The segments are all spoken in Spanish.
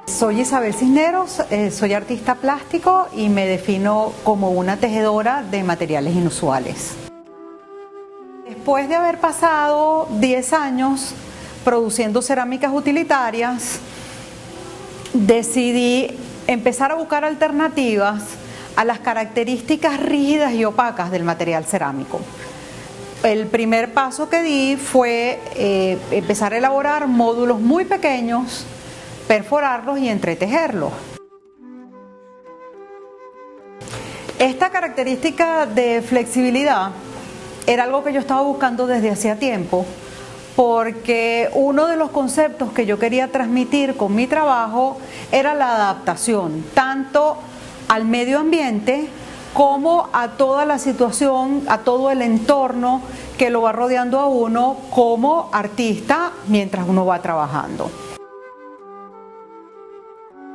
Soy Isabel Cisneros, soy artista plástico y me defino como una tejedora de materiales inusuales. Después de haber pasado 10 años produciendo cerámicas utilitarias, decidí empezar a buscar alternativas a las características rígidas y opacas del material cerámico. El primer paso que di fue empezar a elaborar módulos muy pequeños, perforarlos y entretejerlos. Esta característica de flexibilidad era algo que yo estaba buscando desde hacía tiempo, porque uno de los conceptos que yo quería transmitir con mi trabajo era la adaptación, tanto al medio ambiente como a toda la situación, a todo el entorno que lo va rodeando a uno como artista mientras uno va trabajando.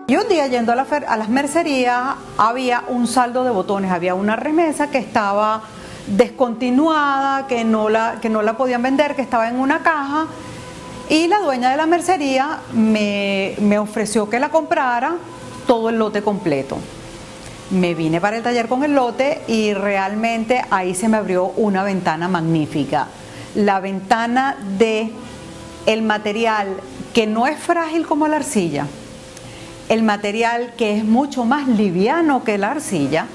Y un día yendo a las mercerías había un saldo de botones, había una remesa que estaba descontinuada, que no la podían vender, que estaba en una caja, y la dueña de la mercería me ofreció que la comprara todo el lote completo. Me vine para el taller con el lote y realmente ahí se me abrió una ventana magnífica. La ventana de el material que no es frágil como la arcilla, el material que es mucho más liviano que la arcilla,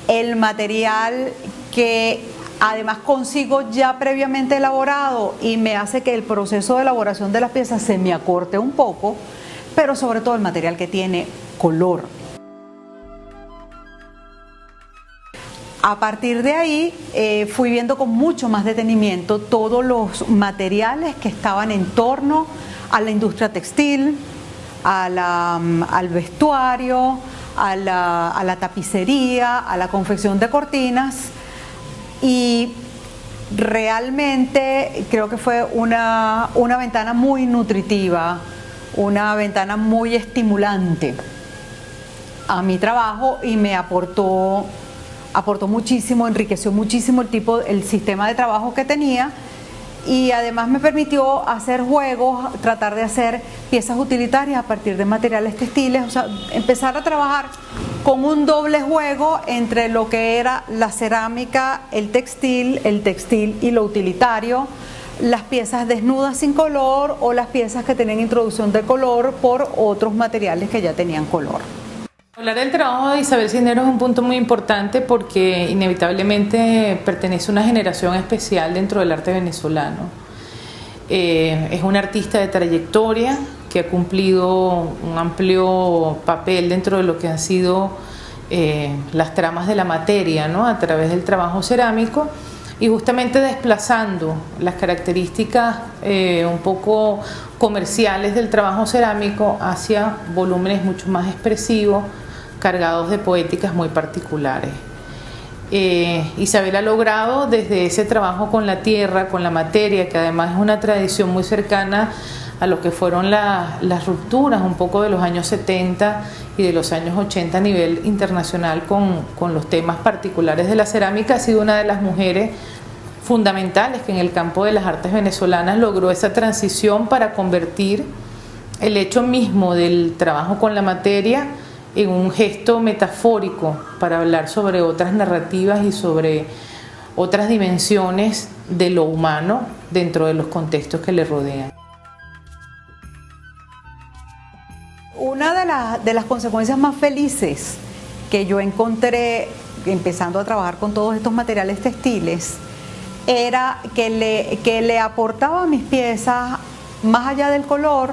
el material que además consigo ya previamente elaborado y me hace que el proceso de elaboración de las piezas se me acorte un poco, pero sobre todo el material que tiene color. A partir de ahí fui viendo con mucho más detenimiento todos los materiales que estaban en torno a la industria textil, al vestuario, a la tapicería, a la confección de cortinas, y realmente creo que fue una ventana muy nutritiva, una ventana muy estimulante a mi trabajo, y me aportó muchísimo, enriqueció muchísimo el sistema de trabajo que tenía, y además me permitió hacer juegos, tratar de hacer piezas utilitarias a partir de materiales textiles, o sea, empezar a trabajar con un doble juego entre lo que era la cerámica, el textil y lo utilitario, las piezas desnudas sin color o las piezas que tenían introducción de color por otros materiales que ya tenían color. Hablar del trabajo de Isabel Cisneros es un punto muy importante porque inevitablemente pertenece a una generación especial dentro del arte venezolano. Es una artista de trayectoria que ha cumplido un amplio papel dentro de lo que han sido las tramas de la materia, ¿no? A través del trabajo cerámico, y justamente desplazando las características un poco comerciales del trabajo cerámico hacia volúmenes mucho más expresivos, cargados de poéticas muy particulares. Isabel ha logrado desde ese trabajo con la tierra, con la materia, que además es una tradición muy cercana a lo que fueron las rupturas un poco de los años 70 y de los años 80 a nivel internacional con los temas particulares de la cerámica. Ha sido una de las mujeres fundamentales que en el campo de las artes venezolanas logró esa transición para convertir el hecho mismo del trabajo con la materia en un gesto metafórico para hablar sobre otras narrativas y sobre otras dimensiones de lo humano dentro de los contextos que le rodean. Una de las consecuencias más felices que yo encontré empezando a trabajar con todos estos materiales textiles era que le aportaba a mis piezas, más allá del color,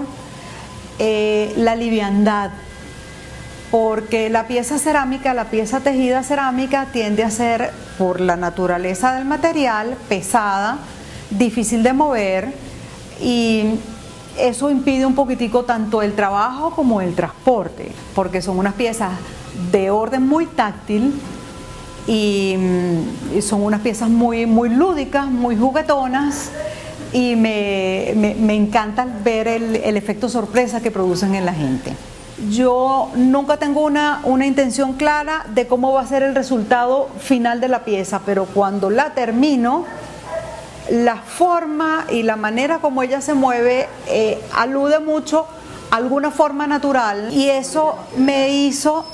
la liviandad, porque la pieza cerámica, la pieza tejida cerámica tiende a ser, por la naturaleza del material, pesada, difícil de mover, y eso impide un poquitico tanto el trabajo como el transporte, porque son unas piezas de orden muy táctil y son unas piezas muy lúdicas, muy juguetonas, y me encanta ver el efecto sorpresa que producen en la gente. Yo nunca tengo una intención clara de cómo va a ser el resultado final de la pieza, pero cuando la termino, la forma y la manera como ella se mueve alude mucho alguna forma natural, y eso me hizo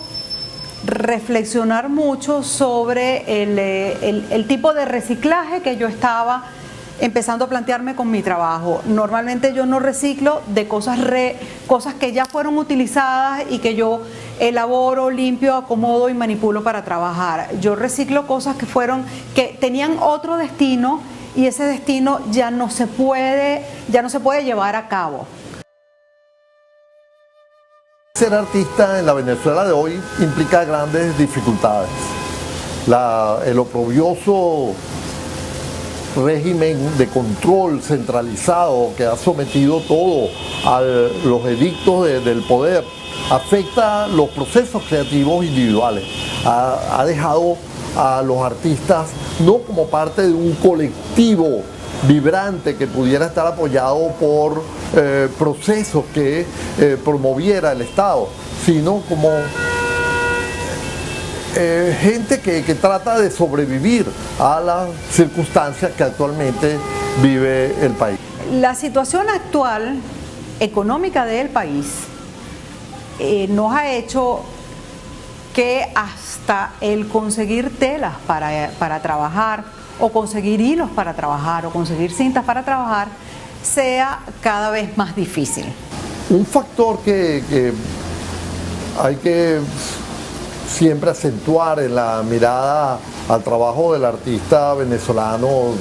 reflexionar mucho sobre el tipo de reciclaje que yo estaba empezando a plantearme con mi trabajo. Normalmente yo no reciclo de cosas que ya fueron utilizadas y que yo elaboro, limpio, acomodo y manipulo para trabajar. Yo reciclo cosas que tenían otro destino, y ese destino ya no se puede llevar a cabo. Ser artista en la Venezuela de hoy implica grandes dificultades. El oprobioso régimen de control centralizado que ha sometido todo a los edictos del poder afecta los procesos creativos individuales. Ha dejado a los artistas no como parte de un colectivo vibrante que pudiera estar apoyado por procesos que promoviera el Estado, sino como gente que trata de sobrevivir a las circunstancias que actualmente vive el país. La situación actual económica del país nos ha hecho que hasta el conseguir telas para trabajar, o conseguir hilos para trabajar, o conseguir cintas para trabajar, sea cada vez más difícil. Un factor que hay que siempre acentuar en la mirada al trabajo del artista venezolano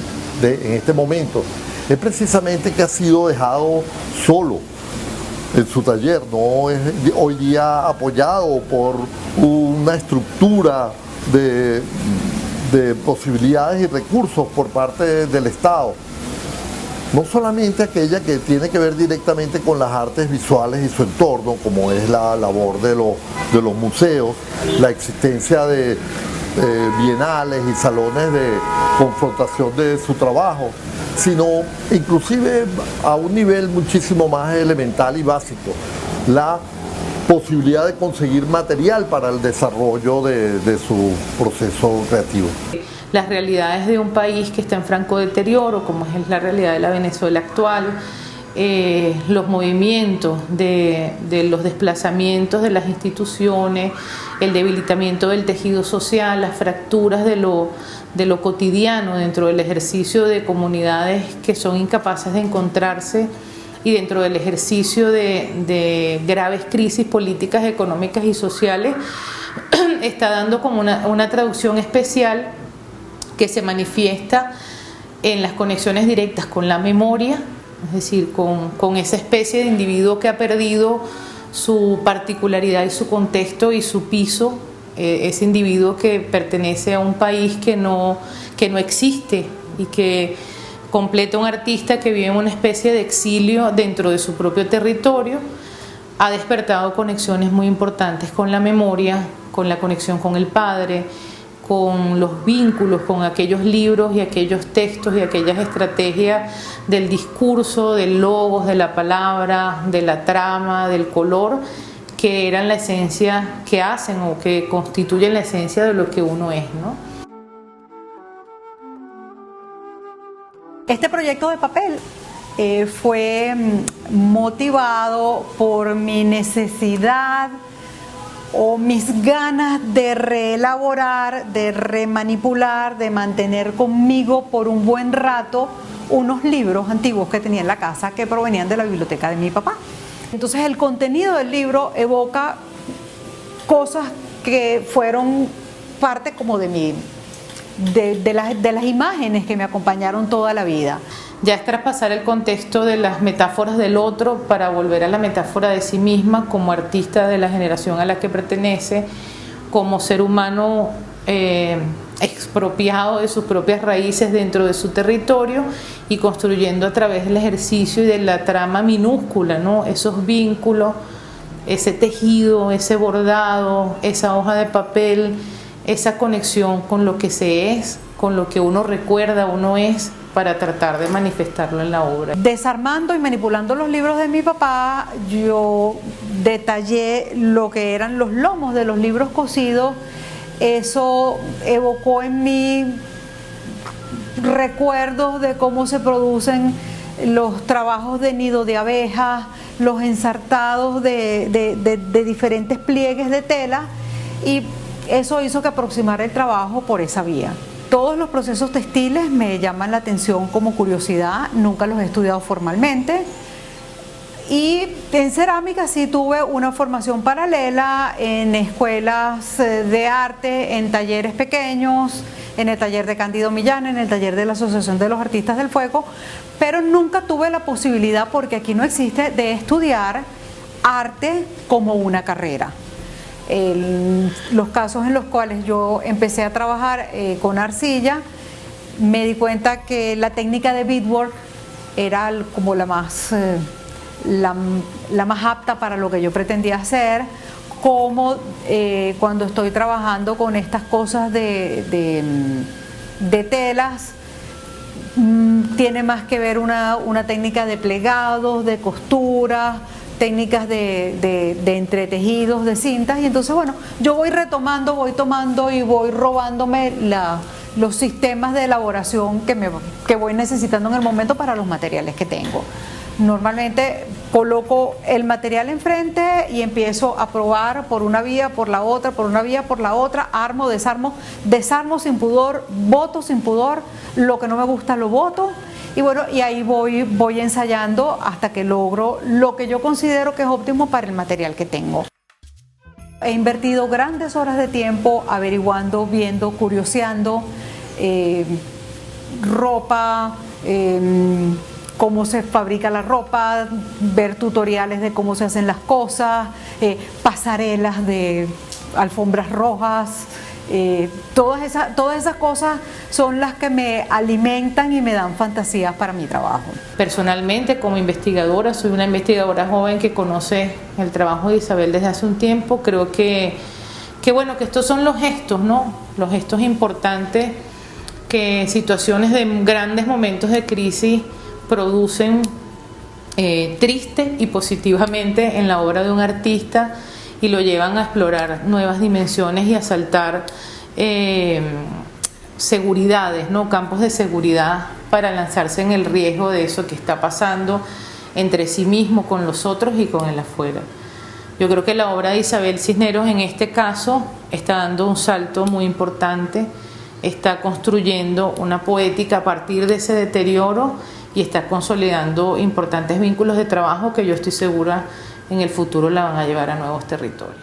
en este momento es precisamente que ha sido dejado solo en su taller, no es hoy día apoyado por una estructura de posibilidades y recursos por parte del Estado. No solamente aquella que tiene que ver directamente con las artes visuales y su entorno, como es la labor de los museos, la existencia de bienales y salones de confrontación de su trabajo, sino inclusive a un nivel muchísimo más elemental y básico, la posibilidad de conseguir material para el desarrollo de su proceso creativo. Las realidades de un país que está en franco deterioro, como es la realidad de la Venezuela actual, los movimientos de los desplazamientos de las instituciones, el debilitamiento del tejido social, las fracturas de lo cotidiano dentro del ejercicio de comunidades que son incapaces de encontrarse, y dentro del ejercicio de graves crisis políticas, económicas y sociales, está dando como una traducción especial que se manifiesta en las conexiones directas con la memoria, es decir, con esa especie de individuo que ha perdido su particularidad y su contexto y su piso, ese individuo que pertenece a un país que no existe y que completa un artista que vive en una especie de exilio dentro de su propio territorio. Ha despertado conexiones muy importantes con la memoria, con la conexión con el padre, con los vínculos, con aquellos libros y aquellos textos y aquellas estrategias del discurso, del logos, de la palabra, de la trama, del color, que eran la esencia, que hacen o que constituyen la esencia de lo que uno es, ¿no? Este proyecto de papel fue motivado por mi necesidad o mis ganas de reelaborar, de remanipular, de mantener conmigo por un buen rato unos libros antiguos que tenía en la casa que provenían de la biblioteca de mi papá. Entonces el contenido del libro evoca cosas que fueron parte como de las imágenes que me acompañaron toda la vida. Ya es traspasar el contexto de las metáforas del otro para volver a la metáfora de sí misma como artista de la generación a la que pertenece, como ser humano expropiado de sus propias raíces dentro de su territorio y construyendo a través del ejercicio y de la trama minúscula, ¿no? Esos vínculos, ese tejido, ese bordado, esa hoja de papel, esa conexión con lo que se es, con lo que uno recuerda, uno es, para tratar de manifestarlo en la obra. Desarmando y manipulando los libros de mi papá, yo detallé lo que eran los lomos de los libros cosidos. Eso evocó en mí recuerdos de cómo se producen los trabajos de nido de abejas, los ensartados de diferentes pliegues de tela, y eso hizo que aproximara el trabajo por esa vía. Todos los procesos textiles me llaman la atención como curiosidad, nunca los he estudiado formalmente. Y en cerámica sí tuve una formación paralela en escuelas de arte, en talleres pequeños, en el taller de Cándido Millán, en el taller de la Asociación de los Artistas del Fuego, pero nunca tuve la posibilidad, porque aquí no existe, de estudiar arte como una carrera. Los casos en los cuales yo empecé a trabajar con arcilla, me di cuenta que la técnica de beadwork era como la más apta para lo que yo pretendía hacer, como cuando estoy trabajando con estas cosas de telas, tiene más que ver una técnica de plegados, de costuras, técnicas de entretejidos, de cintas, y entonces bueno, yo voy retomando, voy tomando y voy robándome los sistemas de elaboración que voy necesitando en el momento para los materiales que tengo. Normalmente coloco el material enfrente y empiezo a probar por una vía, por la otra, por una vía, por la otra, armo, desarmo sin pudor, boto sin pudor, lo que no me gusta lo boto, y bueno, y ahí voy ensayando hasta que logro lo que yo considero que es óptimo para el material que tengo. He invertido grandes horas de tiempo averiguando, viendo, curioseando ropa, cómo se fabrica la ropa, ver tutoriales de cómo se hacen las cosas, pasarelas de alfombras rojas, todas esas cosas son las que me alimentan y me dan fantasías para mi trabajo. Personalmente, como investigadora, soy una investigadora joven que conoce el trabajo de Isabel desde hace un tiempo. Creo que bueno, que estos son los gestos, ¿no? Los gestos importantes que situaciones de grandes momentos de crisis producen triste y positivamente en la obra de un artista, y lo llevan a explorar nuevas dimensiones y a saltar seguridades, ¿no? Campos de seguridad para lanzarse en el riesgo de eso que está pasando entre sí mismo, con los otros y con el afuera. Yo creo que la obra de Isabel Cisneros en este caso está dando un salto muy importante, está construyendo una poética a partir de ese deterioro y está consolidando importantes vínculos de trabajo que yo estoy segura en el futuro la van a llevar a nuevos territorios.